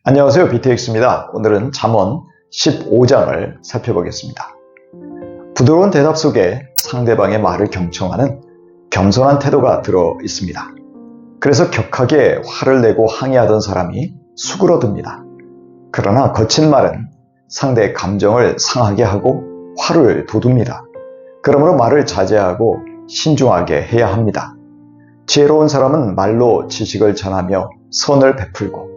안녕하세요. BTX입니다. 오늘은 잠언 15장을 살펴보겠습니다. 부드러운 대답 속에 상대방의 말을 경청하는 겸손한 태도가 들어 있습니다. 그래서 격하게 화를 내고 항의하던 사람이 수그러듭니다. 그러나 거친 말은 상대의 감정을 상하게 하고 화를 돋웁니다. 그러므로 말을 자제하고 신중하게 해야 합니다. 지혜로운 사람은 말로 지식을 전하며 선을 베풀고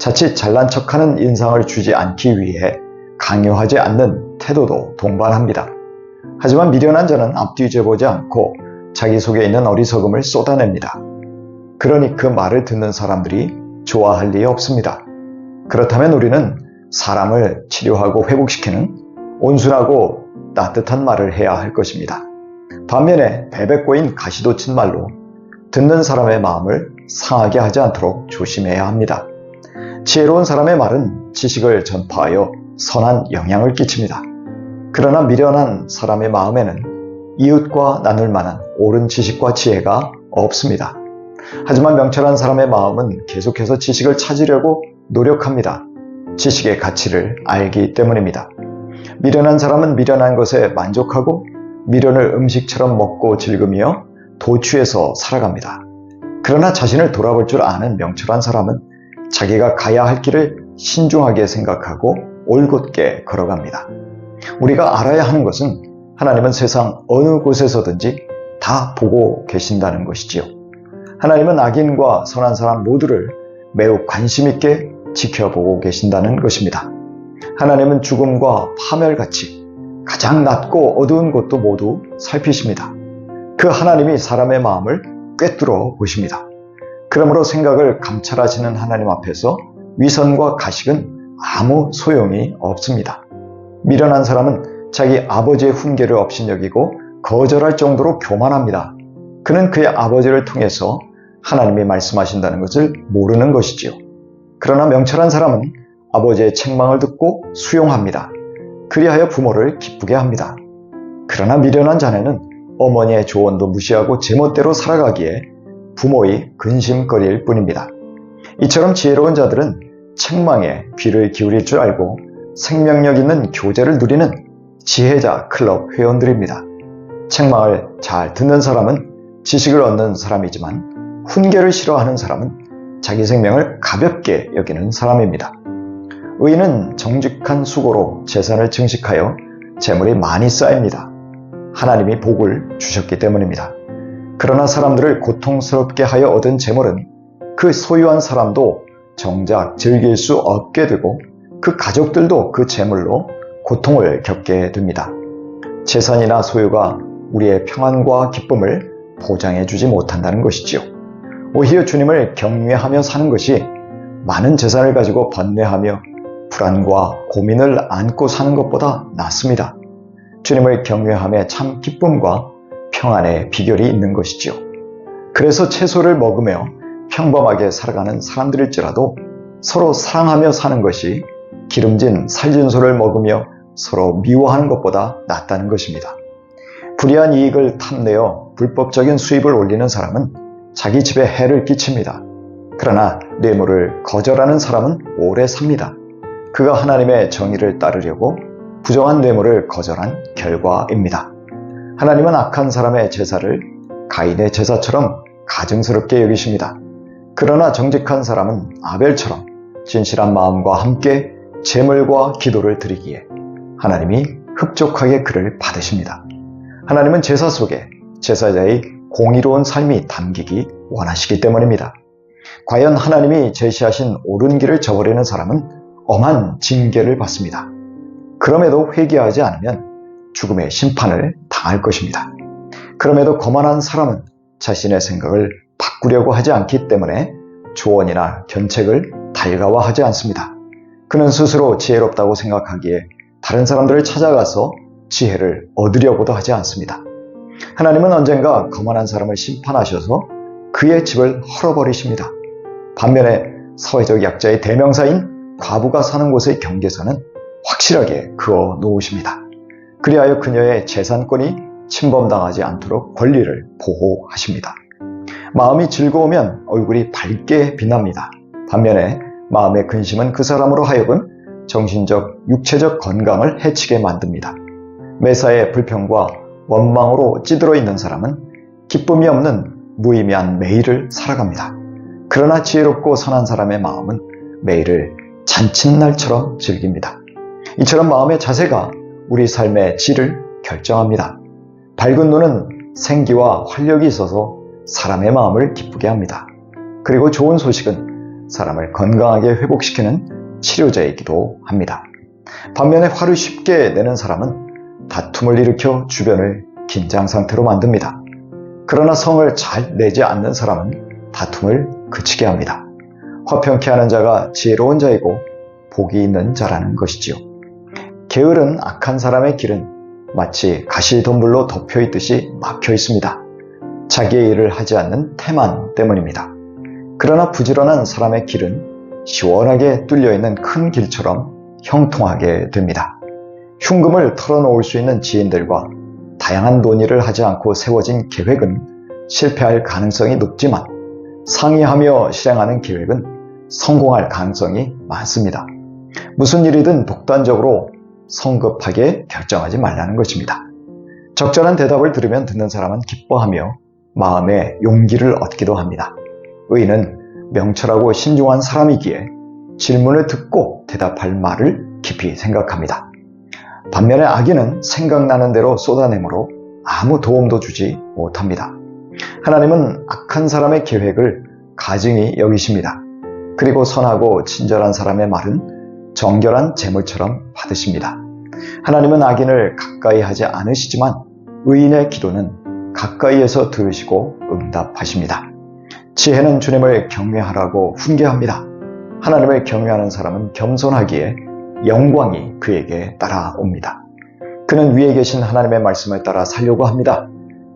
자칫 잘난 척하는 인상을 주지 않기 위해 강요하지 않는 태도도 동반합니다. 하지만 미련한 자는 앞뒤 재보지 않고 자기 속에 있는 어리석음을 쏟아냅니다. 그러니 그 말을 듣는 사람들이 좋아할 리 없습니다. 그렇다면 우리는 사람을 치료하고 회복시키는 온순하고 따뜻한 말을 해야 할 것입니다. 반면에 베베 꼬인 가시돋친 말로 듣는 사람의 마음을 상하게 하지 않도록 조심해야 합니다. 지혜로운 사람의 말은 지식을 전파하여 선한 영향을 끼칩니다. 그러나 미련한 사람의 마음에는 이웃과 나눌 만한 옳은 지식과 지혜가 없습니다. 하지만 명철한 사람의 마음은 계속해서 지식을 찾으려고 노력합니다. 지식의 가치를 알기 때문입니다. 미련한 사람은 미련한 것에 만족하고 미련을 음식처럼 먹고 즐기며 도취해서 살아갑니다. 그러나 자신을 돌아볼 줄 아는 명철한 사람은 자기가 가야 할 길을 신중하게 생각하고 올곧게 걸어갑니다. 우리가 알아야 하는 것은 하나님은 세상 어느 곳에서든지 다 보고 계신다는 것이지요. 하나님은 악인과 선한 사람 모두를 매우 관심 있게 지켜보고 계신다는 것입니다. 하나님은 죽음과 파멸같이 가장 낮고 어두운 곳도 모두 살피십니다. 그 하나님이 사람의 마음을 꿰뚫어 보십니다. 그러므로 생각을 감찰하시는 하나님 앞에서 위선과 가식은 아무 소용이 없습니다. 미련한 사람은 자기 아버지의 훈계를 업신여기고 거절할 정도로 교만합니다. 그는 그의 아버지를 통해서 하나님이 말씀하신다는 것을 모르는 것이지요. 그러나 명철한 사람은 아버지의 책망을 듣고 수용합니다. 그리하여 부모를 기쁘게 합니다. 그러나 미련한 자네는 어머니의 조언도 무시하고 제멋대로 살아가기에 부모의 근심거리일 뿐입니다. 이처럼 지혜로운 자들은 책망에 귀를 기울일 줄 알고 생명력 있는 교제를 누리는 지혜자 클럽 회원들입니다. 책망을 잘 듣는 사람은 지식을 얻는 사람이지만 훈계를 싫어하는 사람은 자기 생명을 가볍게 여기는 사람입니다. 의인은 정직한 수고로 재산을 증식하여 재물이 많이 쌓입니다. 하나님이 복을 주셨기 때문입니다. 그러나 사람들을 고통스럽게 하여 얻은 재물은 그 소유한 사람도 정작 즐길 수 없게 되고 그 가족들도 그 재물로 고통을 겪게 됩니다. 재산이나 소유가 우리의 평안과 기쁨을 보장해 주지 못한다는 것이지요. 오히려 주님을 경외하며 사는 것이 많은 재산을 가지고 번뇌하며 불안과 고민을 안고 사는 것보다 낫습니다. 주님을 경외함에 참 기쁨과 평안의 비결이 있는 것이지요. 그래서 채소를 먹으며 평범하게 살아가는 사람들일지라도 서로 사랑하며 사는 것이 기름진 살진소를 먹으며 서로 미워하는 것보다 낫다는 것입니다. 불이한 이익을 탐내어 불법적인 수입을 올리는 사람은 자기 집에 해를 끼칩니다. 그러나 뇌물을 거절하는 사람은 오래 삽니다. 그가 하나님의 정의를 따르려고 부정한 뇌물을 거절한 결과입니다. 하나님은 악한 사람의 제사를 가인의 제사처럼 가증스럽게 여기십니다. 그러나 정직한 사람은 아벨처럼 진실한 마음과 함께 제물과 기도를 드리기에 하나님이 흡족하게 그를 받으십니다. 하나님은 제사 속에 제사자의 공의로운 삶이 담기기 원하시기 때문입니다. 과연 하나님이 제시하신 옳은 길을 저버리는 사람은 엄한 징계를 받습니다. 그럼에도 회개하지 않으면 죽음의 심판을 당할 것입니다. 그럼에도 거만한 사람은 자신의 생각을 바꾸려고 하지 않기 때문에 조언이나 견책을 달가워하지 않습니다. 그는 스스로 지혜롭다고 생각하기에 다른 사람들을 찾아가서 지혜를 얻으려고도 하지 않습니다. 하나님은 언젠가 거만한 사람을 심판하셔서 그의 집을 헐어버리십니다. 반면에 사회적 약자의 대명사인 과부가 사는 곳의 경계선은 확실하게 그어 놓으십니다. 그리하여 그녀의 재산권이 침범당하지 않도록 권리를 보호하십니다. 마음이 즐거우면 얼굴이 밝게 빛납니다. 반면에 마음의 근심은 그 사람으로 하여금 정신적, 육체적 건강을 해치게 만듭니다. 매사에 불평과 원망으로 찌들어 있는 사람은 기쁨이 없는 무의미한 매일을 살아갑니다. 그러나 지혜롭고 선한 사람의 마음은 매일을 잔칫날처럼 즐깁니다. 이처럼 마음의 자세가 우리 삶의 질을 결정합니다. 밝은 눈은 생기와 활력이 있어서 사람의 마음을 기쁘게 합니다. 그리고 좋은 소식은 사람을 건강하게 회복시키는 치료제이기도 합니다. 반면에 화를 쉽게 내는 사람은 다툼을 일으켜 주변을 긴장 상태로 만듭니다. 그러나 성을 잘 내지 않는 사람은 다툼을 그치게 합니다. 화평케 하는 자가 지혜로운 자이고 복이 있는 자라는 것이지요. 게으른 악한 사람의 길은 마치 가시덤불로 덮여 있듯이 막혀 있습니다. 자기의 일을 하지 않는 태만 때문입니다. 그러나 부지런한 사람의 길은 시원하게 뚫려 있는 큰 길처럼 형통하게 됩니다. 흉금을 털어놓을 수 있는 지인들과 다양한 논의를 하지 않고 세워진 계획은 실패할 가능성이 높지만 상의하며 실행하는 계획은 성공할 가능성이 많습니다. 무슨 일이든 독단적으로 성급하게 결정하지 말라는 것입니다. 적절한 대답을 들으면 듣는 사람은 기뻐하며 마음의 용기를 얻기도 합니다. 의인은 명철하고 신중한 사람이기에 질문을 듣고 대답할 말을 깊이 생각합니다. 반면에 악인은 생각나는 대로 쏟아내므로 아무 도움도 주지 못합니다. 하나님은 악한 사람의 계획을 가증히 여기십니다. 그리고 선하고 친절한 사람의 말은 정결한 재물처럼 받으십니다. 하나님은 악인을 가까이 하지 않으시지만 의인의 기도는 가까이에서 들으시고 응답하십니다. 지혜는 주님을 경외하라고 훈계합니다. 하나님을 경외하는 사람은 겸손하기에 영광이 그에게 따라옵니다. 그는 위에 계신 하나님의 말씀을 따라 살려고 합니다.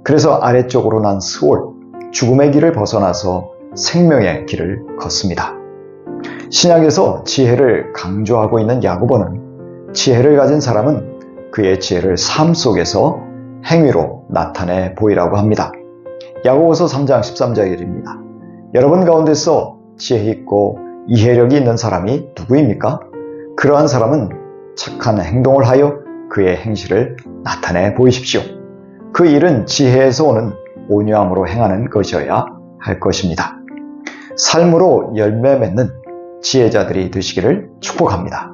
그래서 아래쪽으로 난 스올, 죽음의 길을 벗어나서 생명의 길을 걷습니다. 신약에서 지혜를 강조하고 있는 야고보는 지혜를 가진 사람은 그의 지혜를 삶 속에서 행위로 나타내 보이라고 합니다. 야고보서 3장 13절입니다. 여러분 가운데서 지혜 있고 이해력이 있는 사람이 누구입니까? 그러한 사람은 착한 행동을 하여 그의 행실을 나타내 보이십시오. 그 일은 지혜에서 오는 온유함으로 행하는 것이어야 할 것입니다. 삶으로 열매 맺는 지혜자들이 되시기를 축복합니다.